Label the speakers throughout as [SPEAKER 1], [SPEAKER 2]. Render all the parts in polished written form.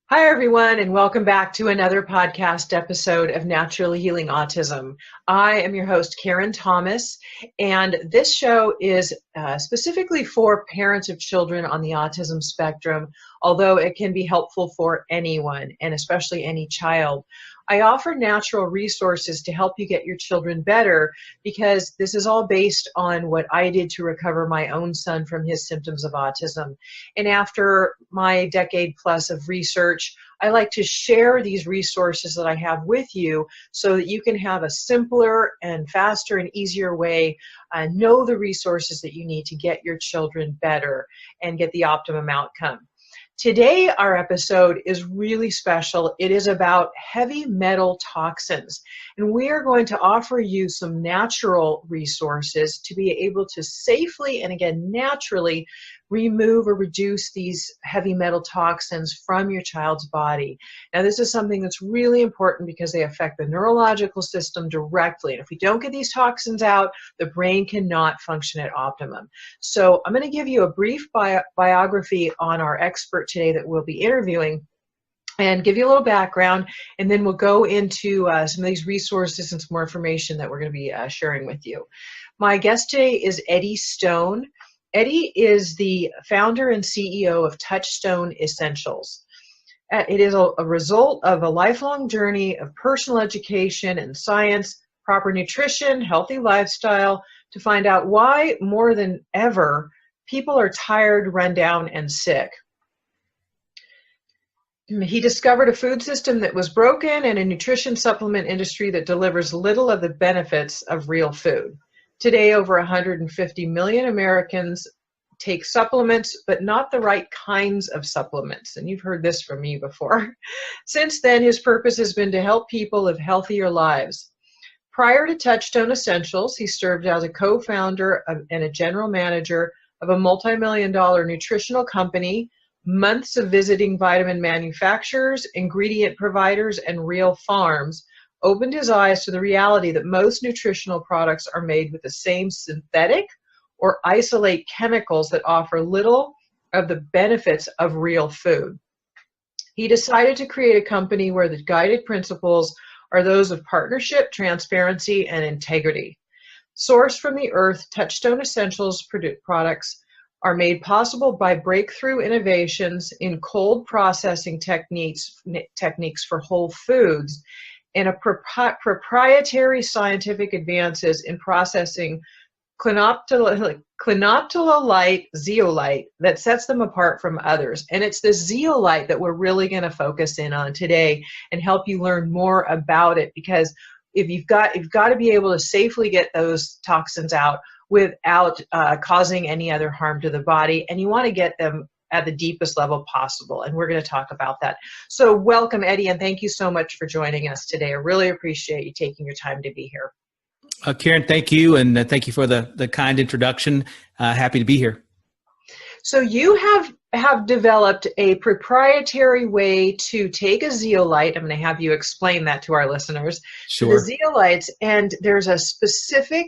[SPEAKER 1] Hi, everyone, and welcome back to another podcast episode of Naturally Healing Autism. I am your host, Karen Thomas, and this show is specifically for parents of children on the autism spectrum, although it can be helpful for anyone, and especially any child. I offer natural resources to help you get your children better because this is all based on what I did to recover my own son from his symptoms of autism. And after my decade plus of research, I like to share these resources that I have with you so that you can have a simpler and faster and easier way, know the resources that you need to get your children better and get the optimum outcome. Today, our episode is really special. It is about heavy metal toxins, and we are going to offer you some natural resources to be able to safely and again naturally remove or reduce these heavy metal toxins from your child's body. Now, this is something that's really important because they affect the neurological system directly, and if we don't get these toxins out, the brain cannot function at optimum. So I'm going to give you a brief biography on our expert today that we'll be interviewing and give you a little background, and then we'll go into some of these resources and some more information that we're going to be sharing with you. My guest today is Eddie Stone. Eddie is the founder and CEO of Touchstone Essentials. It is a result of a lifelong journey of personal education and science, proper nutrition, healthy lifestyle, to find out why, more than ever, people are tired, run down, and sick. He discovered a food system that was broken and a nutrition supplement industry that delivers little of the benefits of real food. Today, over 150 million Americans take supplements, but not the right kinds of supplements. And you've heard this from me before. Since then, his purpose has been to help people live healthier lives. Prior to Touchstone Essentials, he served as a co-founder and a general manager of a multi-million-dollar nutritional company, months of visiting vitamin manufacturers, ingredient providers, and real farms opened his eyes to the reality that most nutritional products are made with the same synthetic or isolate chemicals that offer little of the benefits of real food. He decided to create a company where the guided principles are those of partnership, transparency, and integrity. Sourced from the earth, Touchstone Essentials products are made possible by breakthrough innovations in cold processing techniques for whole foods, and proprietary scientific advances in processing clinoptilolite zeolite that sets them apart from others. And it's this zeolite that we're really going to focus in on today and help you learn more about it, because if you've got to be able to safely get those toxins out without causing any other harm to the body, and you want to get them at the deepest level possible, and we're going to talk about that. So welcome, Eddie, and thank you so much for joining us today. I really appreciate you taking your time to be here.
[SPEAKER 2] Karen, thank you, and thank you for the kind introduction. Happy to be here.
[SPEAKER 1] So you have developed a proprietary way to take a zeolite. I'm going to have you explain that to our listeners.
[SPEAKER 2] Sure.
[SPEAKER 1] The zeolites, and there's a specific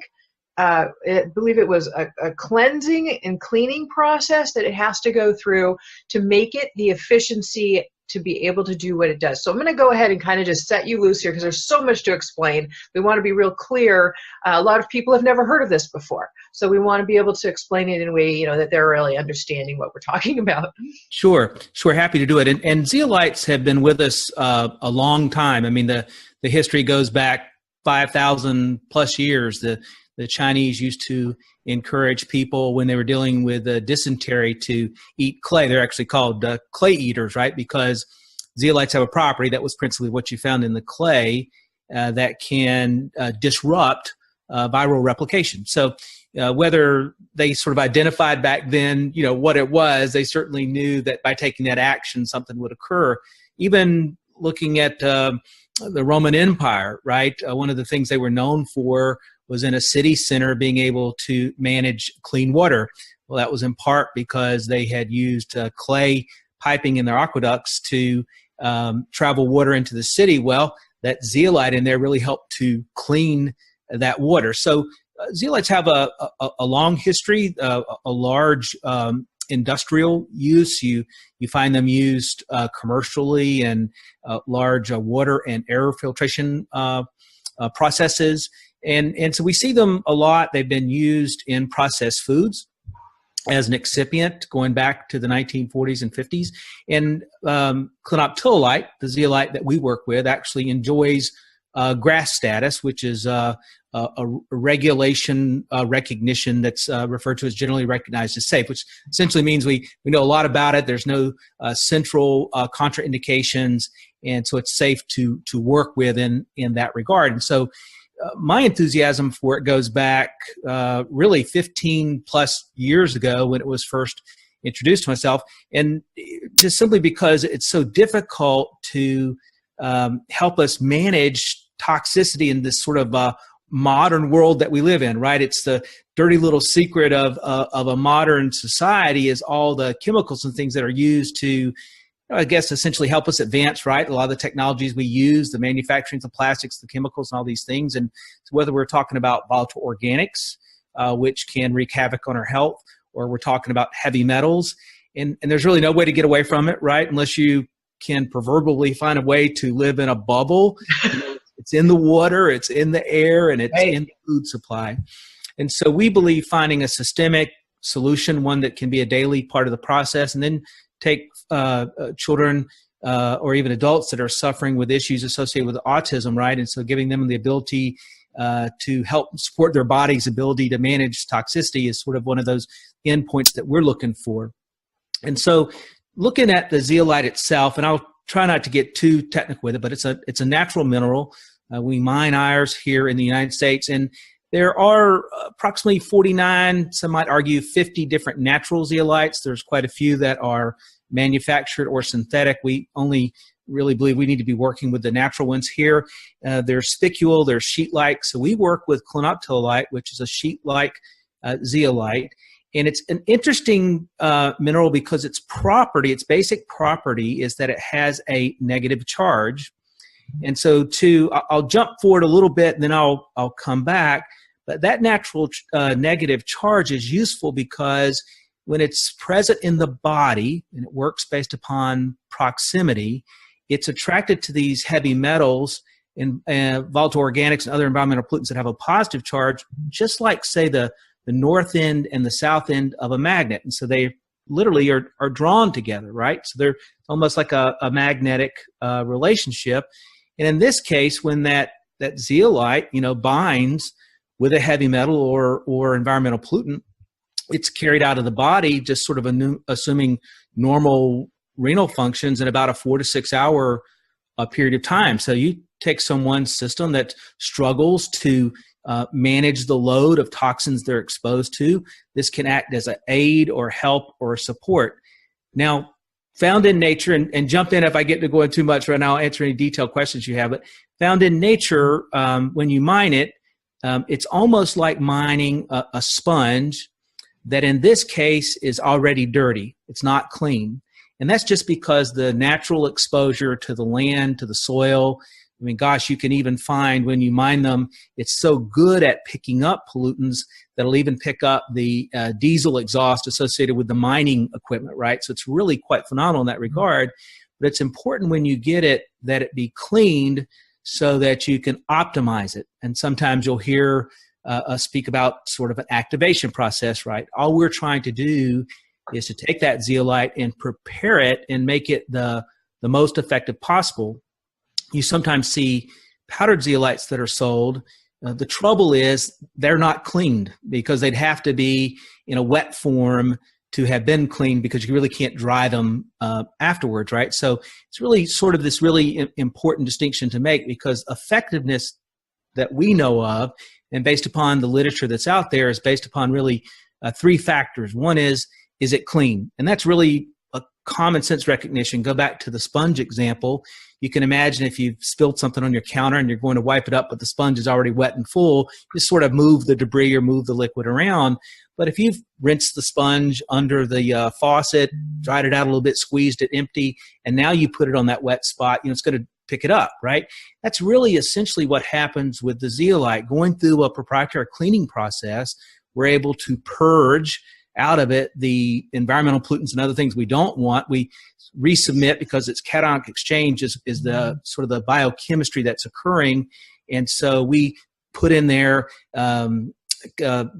[SPEAKER 1] I believe it was a cleansing and cleaning process that it has to go through to make it the efficiency to be able to do what it does. So I'm going to go ahead and kind of just set you loose here because there's so much to explain. We want to be real clear. A lot of people have never heard of this before. So we want to be able to explain it in a way, that they're really understanding what we're talking about.
[SPEAKER 2] Sure. Happy to do it. And zeolites have been with us a long time. I mean, the history goes back 5,000 plus years. The Chinese used to encourage people when they were dealing with dysentery to eat clay. They're actually called clay eaters, right? Because zeolites have a property that was principally what you found in the clay that can disrupt viral replication. So whether they sort of identified back then, what it was, they certainly knew that by taking that action, something would occur. Even looking at the Roman Empire, right? One of the things they were known for was in a city center being able to manage clean water. Well, that was in part because they had used clay piping in their aqueducts to travel water into the city. Well, that zeolite in there really helped to clean that water. So zeolites have a long history, a large industrial use. You find them used commercially in large water and air filtration processes. And so we see them a lot. They've been used in processed foods as an excipient going back to the 1940s and 50s. And clinoptilolite, the zeolite that we work with, actually enjoys GRAS status, which is a regulation recognition that's referred to as generally recognized as safe, which essentially means we know a lot about it. There's no central contraindications, and so it's safe to work with in that regard. And so my enthusiasm for it goes back really 15 plus years ago when it was first introduced to myself, and just simply because it's so difficult to help us manage toxicity in this sort of modern world that we live in, right? It's the dirty little secret of a modern society is all the chemicals and things that are used to, I guess, essentially help us advance, right? A lot of the technologies we use, the manufacturing of plastics, the chemicals, and all these things. And so whether we're talking about volatile organics, which can wreak havoc on our health, or we're talking about heavy metals, and there's really no way to get away from it, right? Unless you can proverbially find a way to live in a bubble. It's in the water, it's in the air, and it's in the food supply. And so we believe finding a systemic solution, one that can be a daily part of the process, and then take children or even adults that are suffering with issues associated with autism, right? And so giving them the ability to help support their body's ability to manage toxicity is sort of one of those endpoints that we're looking for. And so looking at the zeolite itself, and I'll try not to get too technical with it, but it's a natural mineral. We mine ours here in the United States, and there are approximately 49, some might argue 50 different natural zeolites. There's quite a few that are manufactured or synthetic. We only really believe we need to be working with the natural ones here. There's spicule, there's sheet-like. So we work with clinoptilolite, which is a sheet-like zeolite. And it's an interesting mineral because its basic property is that it has a negative charge. And so I'll jump forward a little bit and then I'll come back. But that natural negative charge is useful because when it's present in the body and it works based upon proximity, it's attracted to these heavy metals and volatile organics and other environmental pollutants that have a positive charge, just like, say, the north end and the south end of a magnet. And so they literally are drawn together, right? So they're almost like a magnetic relationship. And in this case, when that zeolite, binds with a heavy metal or environmental pollutant, it's carried out of the body, just sort of assuming normal renal functions in about a 4 to 6 hour period of time. So you take someone's system that struggles to manage the load of toxins they're exposed to. This can act as an aid or help or support. Now, found in nature, and jump in if I get to go in too much right now, I'll answer any detailed questions you have, but found in nature, when you mine it, it's almost like mining a sponge that in this case is already dirty. It's not clean. And that's just because the natural exposure to the land, to the soil, I mean, gosh, you can even find when you mine them, it's so good at picking up pollutants that it'll even pick up the diesel exhaust associated with the mining equipment, right? So it's really quite phenomenal in that regard. But it's important when you get it that it be cleaned so that you can optimize it. And sometimes you'll hear us speak about sort of an activation process, right? All we're trying to do is to take that zeolite and prepare it and make it the most effective possible. You sometimes see powdered zeolites that are sold. The trouble is they're not cleaned because they'd have to be in a wet form to have been cleaned because you really can't dry them afterwards, right? So it's really sort of this really important distinction to make because effectiveness that we know of and based upon the literature that's out there is based upon really 3 factors. One is it clean? And that's really a common sense recognition. Go back to the sponge example. You can imagine if you've spilled something on your counter and you're going to wipe it up, but the sponge is already wet and full, just sort of move the debris or move the liquid around. But if you've rinsed the sponge under the faucet, dried it out a little bit, squeezed it empty, and now you put it on that wet spot, it's going to pick it up, right? That's really essentially what happens with the zeolite. Going through a proprietary cleaning process, we're able to purge out of it the environmental pollutants and other things we don't want. We resubmit because it's cationic exchange is the sort of the biochemistry that's occurring. And so we put in there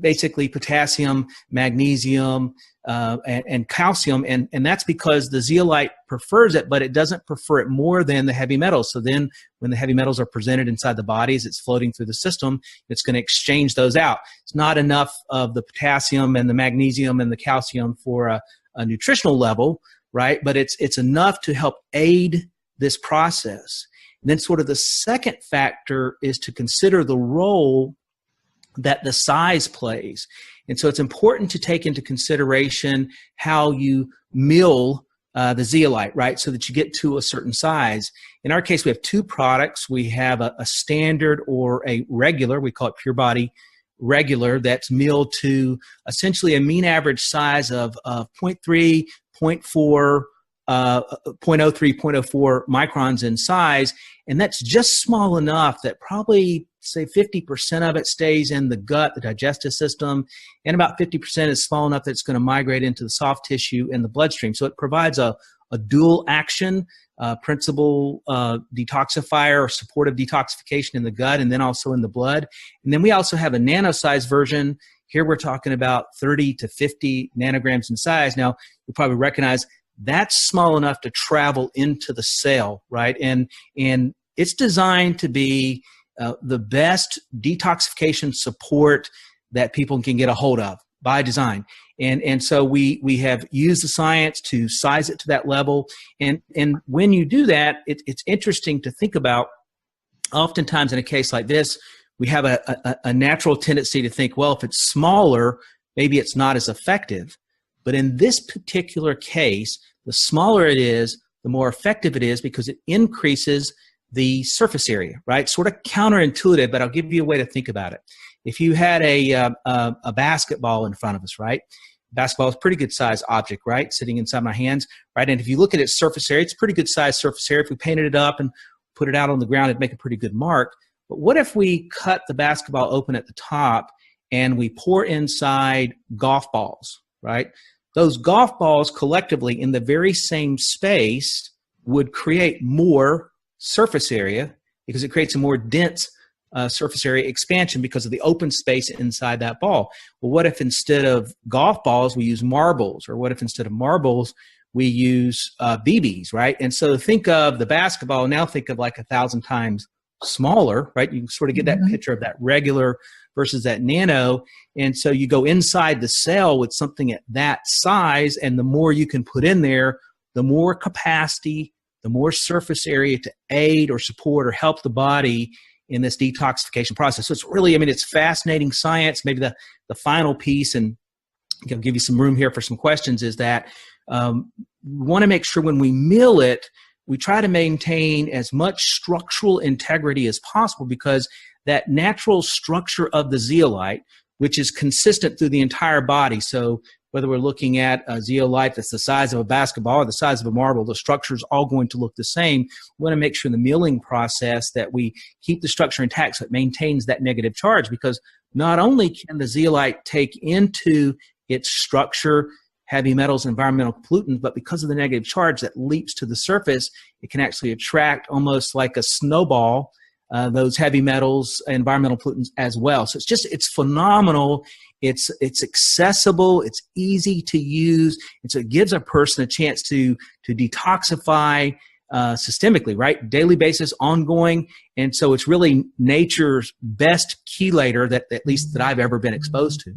[SPEAKER 2] basically potassium, magnesium, and calcium, and that's because the zeolite prefers it, but it doesn't prefer it more than the heavy metals. So then when the heavy metals are presented inside the body as it's floating through the system, it's going to exchange those out. It's not enough of the potassium and the magnesium and the calcium for a nutritional level, right? But it's enough to help aid this process. And then sort of the second factor is to consider the role that the size plays. And so it's important to take into consideration how you mill the zeolite, right, so that you get to a certain size. In our case, we have two products. We have a standard or a regular, we call it Pure Body Regular, that's milled to essentially a mean average size of 0.3, 0.4, 0.03, 0.04 microns in size, and that's just small enough that probably, say, 50% of it stays in the gut, the digestive system, and about 50% is small enough that it's going to migrate into the soft tissue and the bloodstream. So it provides a dual action principal detoxifier or supportive detoxification in the gut and then also in the blood. And then we also have a nano-sized version. Here we're talking about 30 to 50 nanograms in size. Now, you probably recognize that's small enough to travel into the cell, right? And it's designed to be the best detoxification support that people can get a hold of by design. And so we have used the science to size it to that level. And when you do that, it's interesting to think about, oftentimes in a case like this, we have a natural tendency to think, well, if it's smaller, maybe it's not as effective. But in this particular case, the smaller it is, the more effective it is because it increases the surface area, right? Sort of counterintuitive, but I'll give you a way to think about it. If you had a basketball in front of us, right? Basketball is a pretty good size object, right? Sitting inside my hands, right? And if you look at its surface area, it's a pretty good size surface area. If we painted it up and put it out on the ground, it'd make a pretty good mark. But what if we cut the basketball open at the top and we pour inside golf balls, right? Those golf balls collectively in the very same space would create more surface area because it creates a more dense surface area expansion because of the open space inside that ball. Well, what if instead of golf balls, we use marbles? Or what if instead of marbles, we use BBs, right? And so think of the basketball, now think of like 1,000 times smaller, right? You can sort of get that picture of that regular versus that nano. And so you go inside the cell with something at that size, and the more you can put in there, the more capacity, the more surface area to aid or support or help the body in this detoxification process. So it's really, I mean, it's fascinating science. Maybe the final piece, and I'll give you some room here for some questions, is that we want to make sure when we mill it, we try to maintain as much structural integrity as possible, because that natural structure of the zeolite, which is consistent through the entire body. So whether we're looking at a zeolite that's the size of a basketball or the size of a marble, the structure is all going to look the same. We want to make sure in the milling process that we keep the structure intact so it maintains that negative charge, because not only can the zeolite take into its structure heavy metals and environmental pollutants, but because of the negative charge that leaps to the surface, it can actually attract, almost like a snowball, those heavy metals and environmental pollutants as well. So it's phenomenal. It's accessible. It's easy to use. And so it gives a person a chance to detoxify systemically, right? Daily basis, ongoing. And so it's really nature's best chelator that at least that I've ever been exposed to.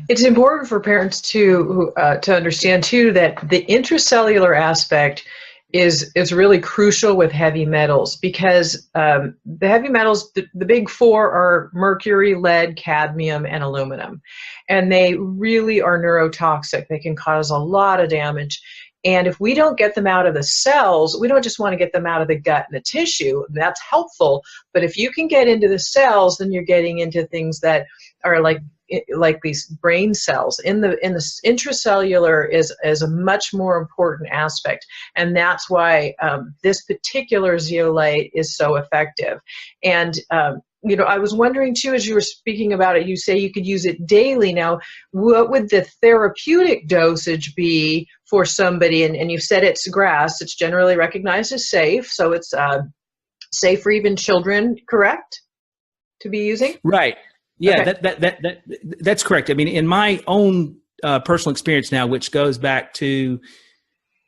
[SPEAKER 1] It's important for parents to understand too that the intracellular aspect is really crucial with heavy metals, because the heavy metals, the big four are mercury, lead, cadmium, and aluminum, and they really are neurotoxic. They can cause a lot of damage. And if we don't get them out of the cells, we don't just want to get them out of the gut and the tissue. That's helpful. But if you can get into the cells, then you're getting into things that are like these brain cells. In the intracellular is a much more important aspect, and that's why this particular zeolite is so effective. And I was wondering too, as you were speaking about it, you say you could use it daily. Now, what would the therapeutic dosage be for somebody? And you said it's grass. It's generally recognized as safe, so it's safe for even children, correct, to be using?
[SPEAKER 2] Right. Yeah,
[SPEAKER 1] Okay.
[SPEAKER 2] that's correct. I mean, in my own personal experience now, which goes back to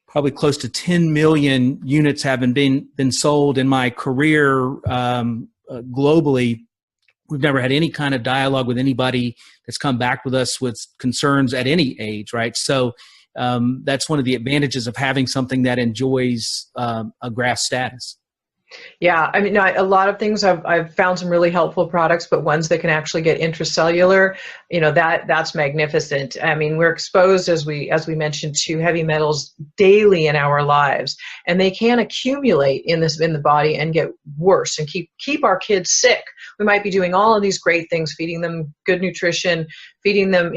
[SPEAKER 2] probably close to 10 million units having been sold in my career globally, we've never had any kind of dialogue with anybody that's come back with us with concerns at any age, right? So that's one of the advantages of having something that enjoys a grass status.
[SPEAKER 1] Yeah, I mean, no, a lot of things I've found some really helpful products, but ones that can actually get intracellular, that's magnificent. I mean, we're exposed, as we mentioned, to heavy metals daily in our lives, and they can accumulate in the body and get worse and keep our kids sick. We might be doing all of these great things, feeding them good nutrition, feeding them,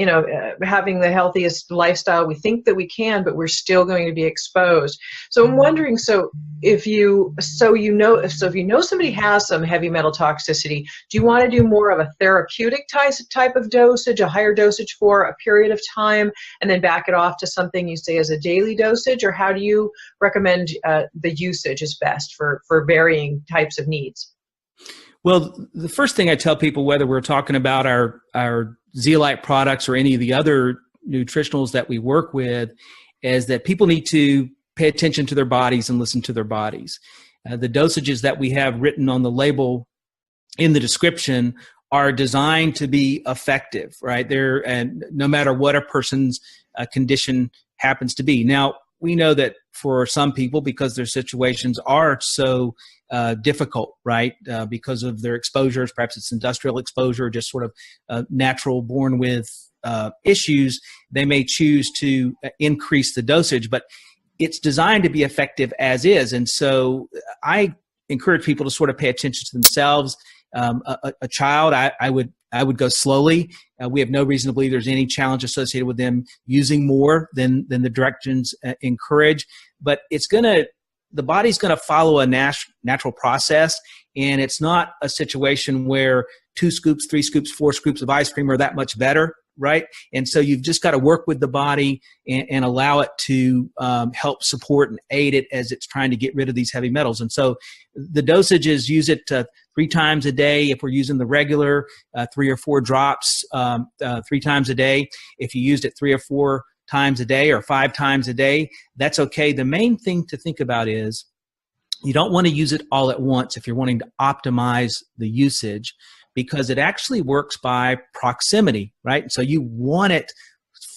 [SPEAKER 1] having the healthiest lifestyle we think that we can, but we're still going to be exposed. So I'm wondering, if you know somebody has some heavy metal toxicity, do you want to do more of a therapeutic type of dosage, a higher dosage for a period of time, and then back it off to something you say as a daily dosage, or how do you recommend the usage is best for varying types of needs?
[SPEAKER 2] Well, the first thing I tell people, whether we're talking about our zeolite products or any of the other nutritionals that we work with, is that people need to pay attention to their bodies and listen to their bodies. The dosages that we have written on the label in the description are designed to be effective, right? And no matter what a person's condition happens to be. Now, we know that for some people, because their situations are so difficult, right? Because of their exposures, perhaps it's industrial exposure, just sort of natural born with issues, they may choose to increase the dosage, but it's designed to be effective as is. And so I encourage people to sort of pay attention to themselves. A child, I would go slowly. We have no reason to believe there's any challenge associated with them using more than the directions encourage. But the body's going to follow a natural process, and it's not a situation where 2 scoops, 3 scoops, 4 scoops of ice cream are that much better, right? And so you've just got to work with the body and allow it to help support and aid it as it's trying to get rid of these heavy metals. And so the dosages, use it 3 times a day if we're using the regular 3 or 4 drops 3 times a day. If you used it 3 or 4 times a day or 5 times a day, that's okay. The main thing to think about is you don't want to use it all at once if you're wanting to optimize the usage, because it actually works by proximity, right? So you want it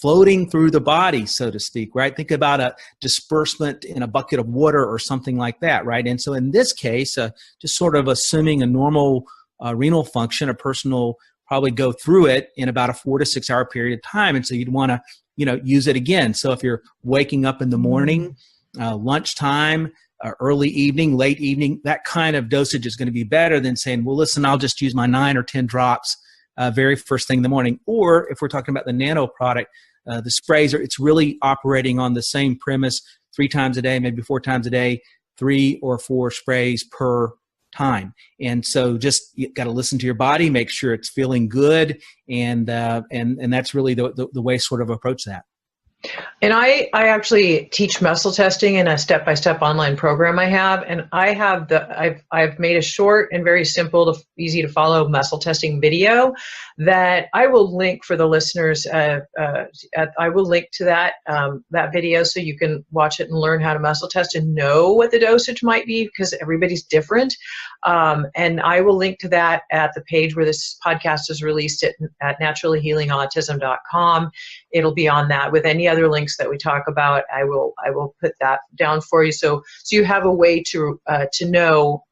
[SPEAKER 2] floating through the body, so to speak, right? Think about a disbursement in a bucket of water or something like that, right? And so in this case, just sort of assuming a normal renal function, a person will probably go through it in about a 4 to 6 hour period of time. And so you'd want to, use it again. So if you're waking up in the morning, lunchtime, early evening, late evening, that kind of dosage is going to be better than saying, well, listen, I'll just use my 9 or 10 drops very first thing in the morning. Or if we're talking about the nano product, the sprays, it's really operating on the same premise, 3 times a day, maybe 4 times a day, 3 or 4 sprays per time. And so just you got to listen to your body, make sure it's feeling good, and that's really the way sort of approach that.
[SPEAKER 1] And I actually teach muscle testing in a step-by-step online program I have, and I've made a short and very simple, easy to follow muscle testing video that I will link for the listeners. I will link to that video so you can watch it and learn how to muscle test and know what the dosage might be, because everybody's different. And I will link to that at the page where this podcast is released at naturallyhealingautism.com. It'll be on that with any other links that we talk about. I will put that down for you, so you have a way to know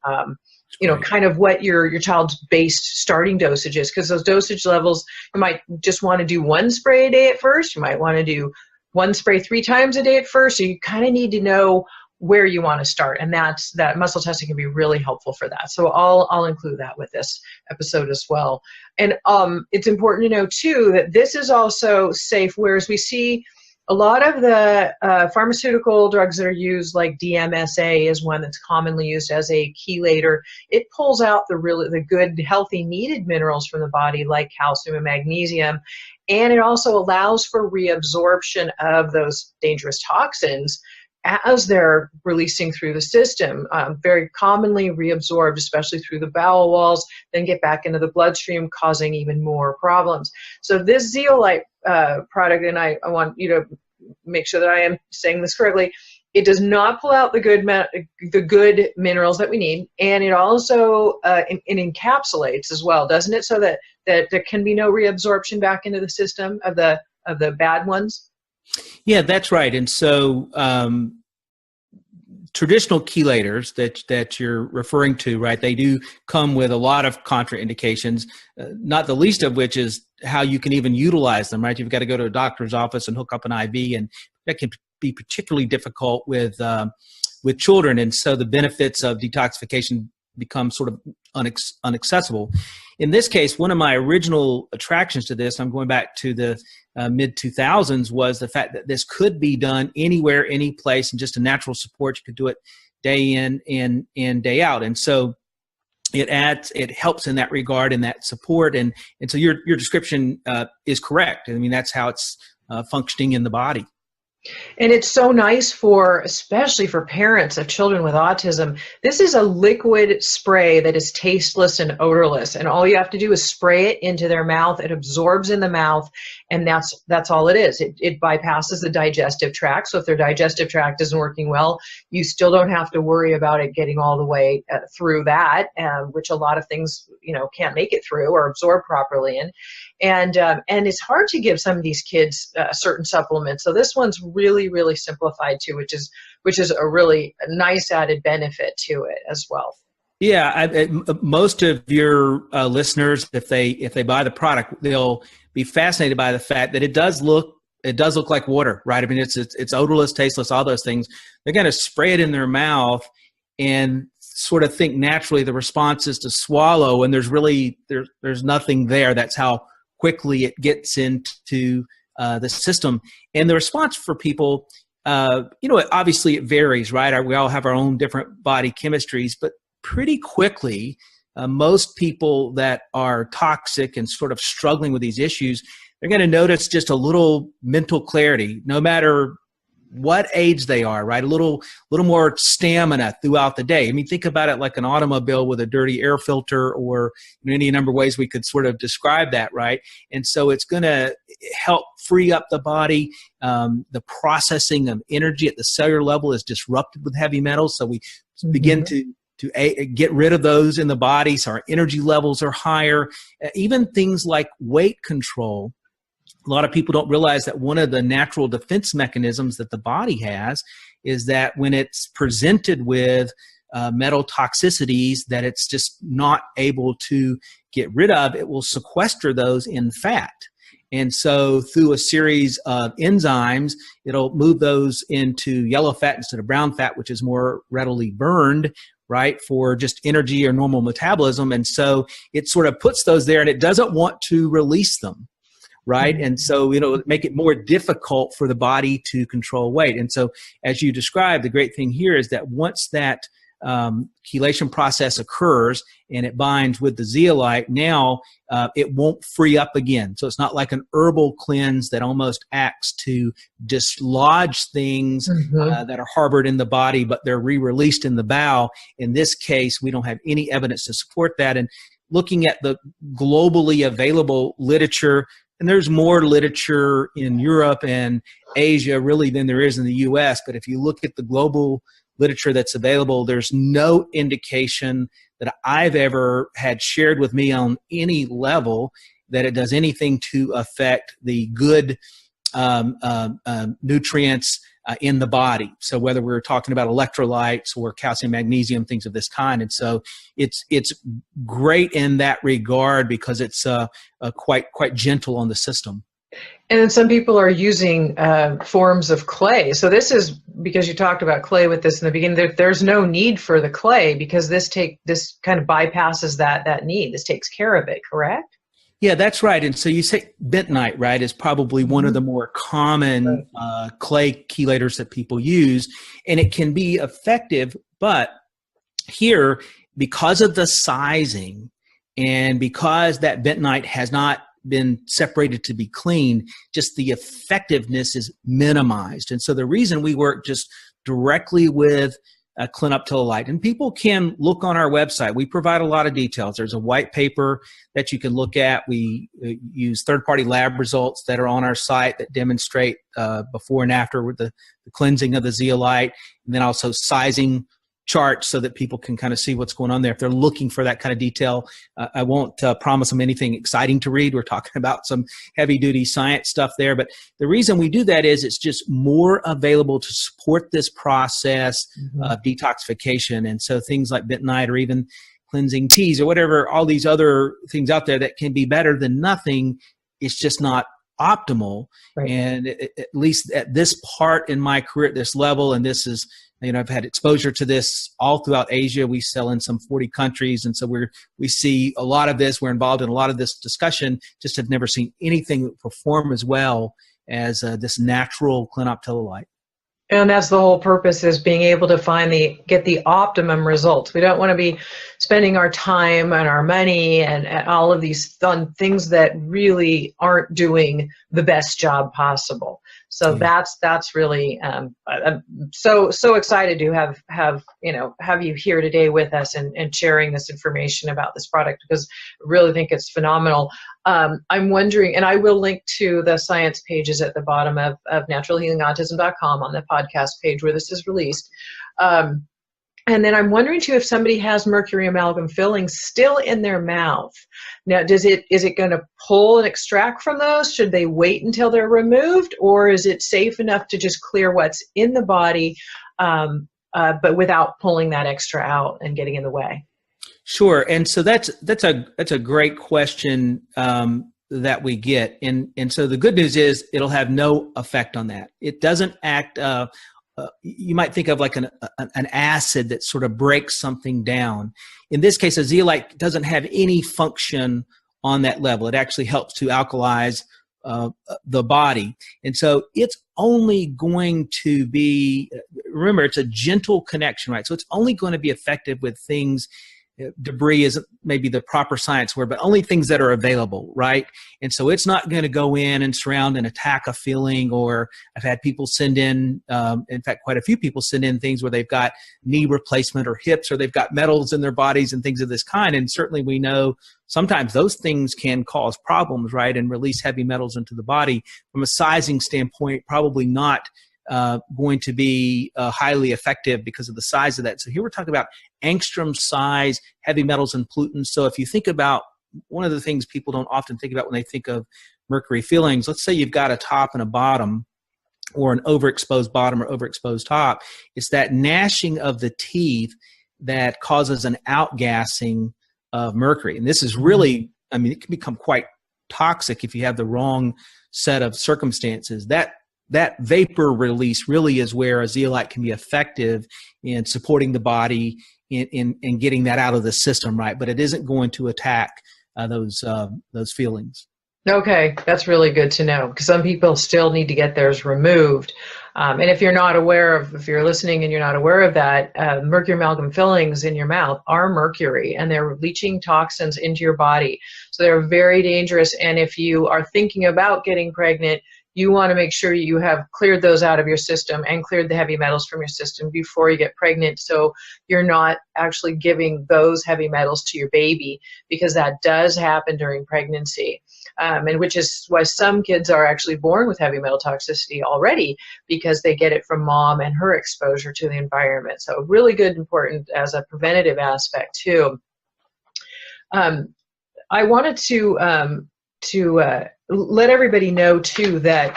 [SPEAKER 1] kind of what your child's base starting dosage is, because those dosage levels, you might just want to do 1 spray a day at first. You might want to do 1 spray 3 times a day at first. So you kind of need to know where you want to start, and that muscle testing can be really helpful for that. So I'll include that with this episode as well. And it's important to know too that this is also safe, whereas we see A lot of the pharmaceutical drugs that are used, like DMSA is one that's commonly used as a chelator. It pulls out the good, healthy, needed minerals from the body, like calcium and magnesium, and it also allows for reabsorption of those dangerous toxins as they're releasing through the system, very commonly reabsorbed, especially through the bowel walls, then get back into the bloodstream, causing even more problems. So this zeolite product, and I want you to make sure that I am saying this correctly, it does not pull out the good minerals that we need, and it also it encapsulates as well, doesn't it? So that there can be no reabsorption back into the system of the bad ones.
[SPEAKER 2] Yeah, that's right. And so traditional chelators that you're referring to, right, they do come with a lot of contraindications, not the least of which is how you can even utilize them, right? You've got to go to a doctor's office and hook up an IV, and that can be particularly difficult with children. And so the benefits of detoxification become sort of inaccessible. In this case, one of my original attractions to this, I'm going back to the mid-2000s, was the fact that this could be done anywhere, any place, and just a natural support. You could do it day in and day out. And so it helps in that regard and that support. And so your description is correct. I mean, that's how it's functioning in the body.
[SPEAKER 1] And it's so nice especially for parents of children with autism. This is a liquid spray that is tasteless and odorless, and all you have to do is spray it into their mouth. It absorbs in the mouth, and that's all it is. It bypasses the digestive tract, so if their digestive tract isn't working well, you still don't have to worry about it getting all the way through that, which a lot of things can't make it through or absorb properly in. And it's hard to give some of these kids certain supplements. So this one's really, really simplified too, which is a really nice added benefit to it as well.
[SPEAKER 2] Yeah, most of your listeners, if they buy the product, they'll be fascinated by the fact that it does look like water, right? I mean, it's odorless, tasteless, all those things. They're going to spray it in their mouth and sort of think naturally the response is to swallow, and there's nothing there. That's how quickly it gets into the system. And the response for people, obviously it varies, right? We all have our own different body chemistries, but pretty quickly, most people that are toxic and sort of struggling with these issues, they're going to notice just a little mental clarity, no matter what age they are, right? A little more stamina throughout the day. I mean, think about it like an automobile with a dirty air filter, or any number of ways we could sort of describe that, right? And so it's going to help free up the body. The processing of energy at the cellular level is disrupted with heavy metals, so we begin to get rid of those in the body, so our energy levels are higher. Even things like weight control. A lot of people don't realize that one of the natural defense mechanisms that the body has is that when it's presented with metal toxicities that it's just not able to get rid of, it will sequester those in fat. And so through a series of enzymes, it'll move those into yellow fat instead of brown fat, which is more readily burned, right, for just energy or normal metabolism. And so it sort of puts those there, and it doesn't want to release them. Right. And so, make it more difficult for the body to control weight. And so, as you described, the great thing here is that once that chelation process occurs and it binds with the zeolite, now it won't free up again. So it's not like an herbal cleanse that almost acts to dislodge things that are harbored in the body, but they're re-released in the bowel. In this case, we don't have any evidence to support that. And looking at the globally available literature, and there's more literature in Europe and Asia really than there is in the US. But if you look at the global literature that's available, there's no indication that I've ever had shared with me on any level that it does anything to affect the good nutrients in the body. So whether we're talking about electrolytes or calcium, magnesium, things of this kind. And so it's great in that regard because it's quite gentle on the system.
[SPEAKER 1] And then some people are using forms of clay. So this is because you talked about clay with this in the beginning. There's no need for the clay because this kind of bypasses that need. This takes care of it, correct?
[SPEAKER 2] Yeah, that's right. And so you say bentonite, right, is probably one of the more common clay chelators that people use, and it can be effective. But here, because of the sizing and because that bentonite has not been separated to be clean, just the effectiveness is minimized. And so the reason we work just directly with clinoptilolite, and people can look on our website. We provide a lot of details. There's a white paper that you can look at. We use third-party lab results that are on our site that demonstrate before and after with the cleansing of the zeolite, and then also sizing charts so that people can kind of see what's going on there. If they're looking for that kind of detail, I won't promise them anything exciting to read. We're talking about some heavy-duty science stuff there. But the reason we do that is it's just more available to support this process of detoxification. And so things like bentonite or even cleansing teas or whatever, all these other things out there that can be better than nothing, it's just not optimal. Right. And at least at this part in my career at this level, and this is, I've had exposure to this all throughout Asia. We sell in some 40 countries. And so we see a lot of this. We're involved in a lot of this discussion, just have never seen anything that perform as well as this natural clinoptilolite.
[SPEAKER 1] And that's the whole purpose, is being able to get the optimum results. We don't want to be spending our time and our money and all of these fun things that really aren't doing the best job possible. So that's really I'm so excited to have you here today with us and sharing this information about this product, because I really think it's phenomenal. I'm wondering, and I will link to the science pages at the bottom of naturalhealingautism.com on the podcast page where this is released. And then I'm wondering too, if somebody has mercury amalgam fillings still in their mouth. Now, is it going to pull and extract from those? Should they wait until they're removed, or is it safe enough to just clear what's in the body, but without pulling that extra out and getting in the way?
[SPEAKER 2] Sure, and so that's a great question that we get, and so the good news is it'll have no effect on that. It doesn't act. You might think of like an acid that sort of breaks something down. In this case, a zeolite doesn't have any function on that level. It actually helps to alkalize the body. And so it's only going to be, remember, it's a gentle connection, right? So it's only going to be effective with things, debris isn't maybe the proper science word, but only things that are available, right? And so it's not going to go in and surround and attack a feeling. Or I've had people send in fact, quite a few people send in things where they've got knee replacement or hips, or they've got metals in their bodies and things of this kind. And certainly we know sometimes those things can cause problems, right? And release heavy metals into the body. From a sizing standpoint, probably not going to be highly effective because of the size of that. So here we're talking about angstrom size heavy metals and pollutants. So if you think about one of the things people don't often think about when they think of mercury fillings, let's say you've got a top and a bottom, or an overexposed bottom or overexposed top, it's that gnashing of the teeth that causes an outgassing of mercury. And this is really, it can become quite toxic if you have the wrong set of circumstances. That vapor release really is where a zeolite can be effective in supporting the body in getting that out of the system, right? But it isn't going to attack those feelings.
[SPEAKER 1] Okay, that's really good to know, because some people still need to get theirs removed. And if you're listening and you're not aware of that, mercury amalgam fillings in your mouth are mercury, and they're leaching toxins into your body. So they're very dangerous. And if you are thinking about getting pregnant, you want to make sure you have cleared those out of your system and cleared the heavy metals from your system before you get pregnant, so you're not actually giving those heavy metals to your baby, because that does happen during pregnancy. And which is why some kids are actually born with heavy metal toxicity already, because they get it from mom and her exposure to the environment. So really good, important as a preventative aspect too. I wanted to let everybody know too that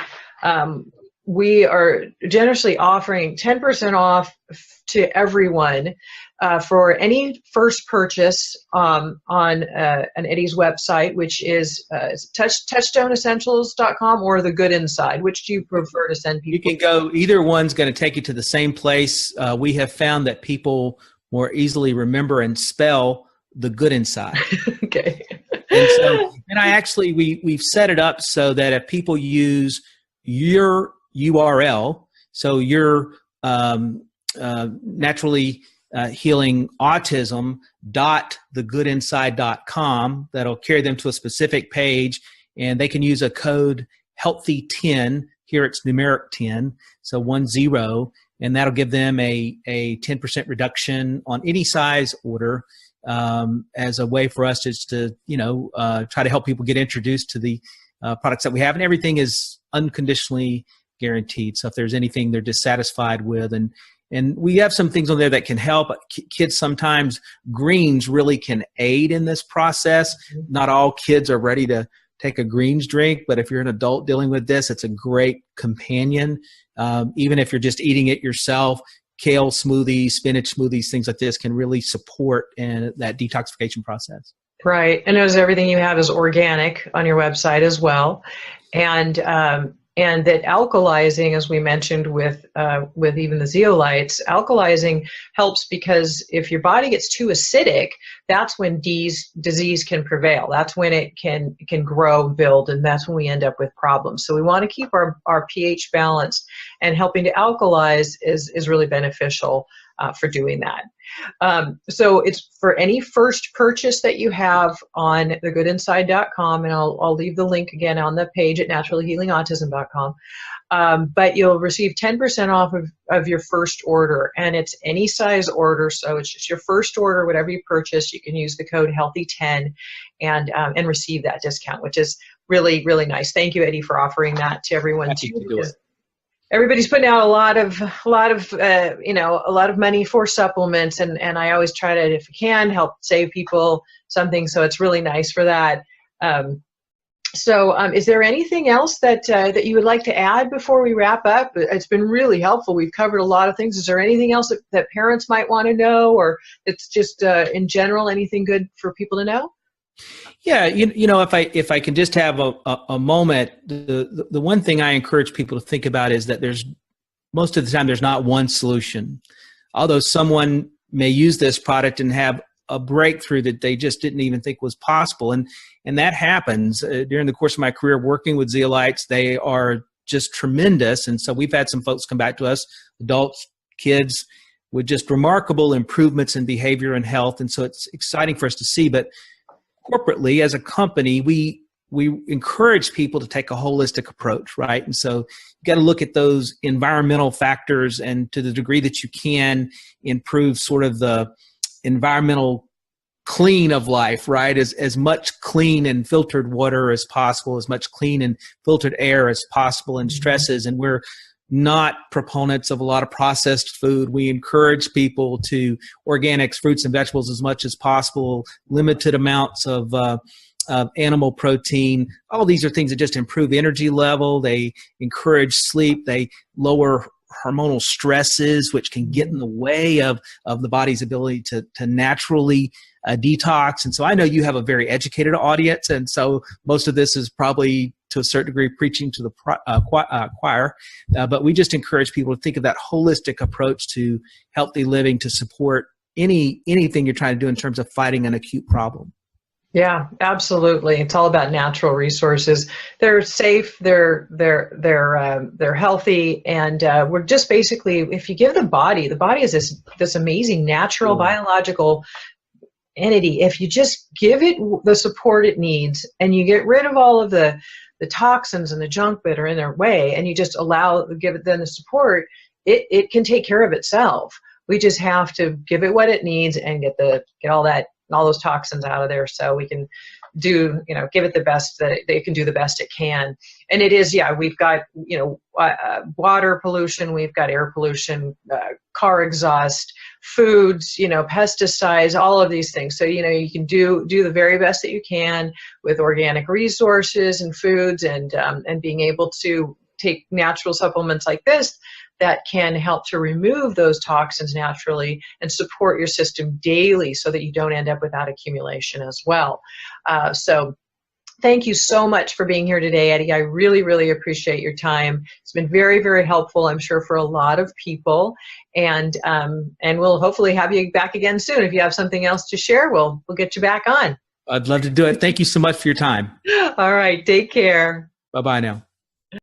[SPEAKER 1] we are generously offering 10% off to everyone for any first purchase on an Eddie's website, which is touchstoneessentials.com or The Good Inside. Which do you prefer to send people?
[SPEAKER 2] You can go, either one's going to take you to the same place. We have found that people more easily remember and spell The Good Inside.
[SPEAKER 1] Okay.
[SPEAKER 2] And so, and I actually, we've set it up so that if people use your URL, so your naturally healing autism .thegoodinside.com, that'll carry them to a specific page, and they can use a code healthy10. Here it's numeric 10, so 10, and that'll give them a 10% reduction on any size order, as a way for us just to try to help people get introduced to the products that we have, and everything is unconditionally guaranteed. So if there's anything they're dissatisfied with, and we have some things on there that can help kids. Sometimes greens really can aid in this process. Not all kids are ready to take a greens drink, but if you're an adult dealing with this, it's a great companion. Even if you're just eating it yourself, kale smoothies, spinach smoothies, things like this can really support in that detoxification process. Right.
[SPEAKER 1] And as everything you have is organic on your website as well. And that alkalizing, as we mentioned with even the zeolites, alkalizing helps because if your body gets too acidic, that's when disease can prevail. That's when it can grow, build, and that's when we end up with problems. So we want to keep our pH balanced, and helping to alkalize is really beneficial for doing that. So it's for any first purchase that you have on thegoodinside.com, and I'll leave the link again on the page at naturallyhealingautism.com. But you'll receive 10% off of your first order, and it's any size order. So it's just your first order, whatever you purchase, you can use the code healthy10 and receive that discount, which is really, really nice. Thank you, Eddie, for offering that to everyone.
[SPEAKER 2] Happy to do it.
[SPEAKER 1] Everybody's putting out a lot of money for supplements, and I always try to, if I can, help save people something. So it's really nice for that. Is there anything else that you would like to add before we wrap up? It's been really helpful. We've covered a lot of things. Is there anything else that parents might want to know, or it's just in general anything good for people to know?
[SPEAKER 2] Yeah, if I can just have a moment, the one thing I encourage people to think about is that most of the time there's not one solution. Although someone may use this product and have a breakthrough that they just didn't even think was possible, and that happens during the course of my career working with zeolites. They are just tremendous, and so we've had some folks come back to us, adults, kids, with just remarkable improvements in behavior and health, and so it's exciting for us to see. But corporately, as a company, we encourage people to take a holistic approach, right? And so you got to look at those environmental factors, and to the degree that you can improve sort of the environmental clean of life, right? As much clean and filtered water as possible, as much clean and filtered air as possible, and stresses. And we're not proponents of a lot of processed food. We encourage people to organics, fruits and vegetables as much as possible, limited amounts of animal protein. All these are things that just improve energy level. They encourage sleep. They lower hormonal stresses, which can get in the way of the body's ability to naturally detox. And so I know you have a very educated audience, and so most of this is probably to a certain degree preaching to the choir, but we just encourage people to think of that holistic approach to healthy living to support anything you're trying to do in terms of fighting an acute problem.
[SPEAKER 1] Yeah, absolutely. It's all about natural resources. They're safe, they're healthy, and we're just basically, if you give the body is this amazing natural biological entity. If you just give it the support it needs, and you get rid of all of the toxins and the junk that are in their way, and you just give it then the support, it can take care of itself. We just have to give it what it needs and get all those toxins out of there, so we can give it the best that it can do, the best it can. And it is, we've got, water pollution, we've got air pollution, car exhaust, foods, pesticides, all of these things. So, you can do the very best that you can with organic resources and foods, and being able to take natural supplements like this that can help to remove those toxins naturally and support your system daily so that you don't end up with that accumulation as well. So thank you so much for being here today, Eddie. I really, really appreciate your time. It's been very, very helpful, I'm sure, for a lot of people. And we'll hopefully have you back again soon. If you have something else to share, we'll get you back on.
[SPEAKER 2] I'd love to do it. Thank you so much for your time.
[SPEAKER 1] All right. Take care.
[SPEAKER 2] Bye-bye now.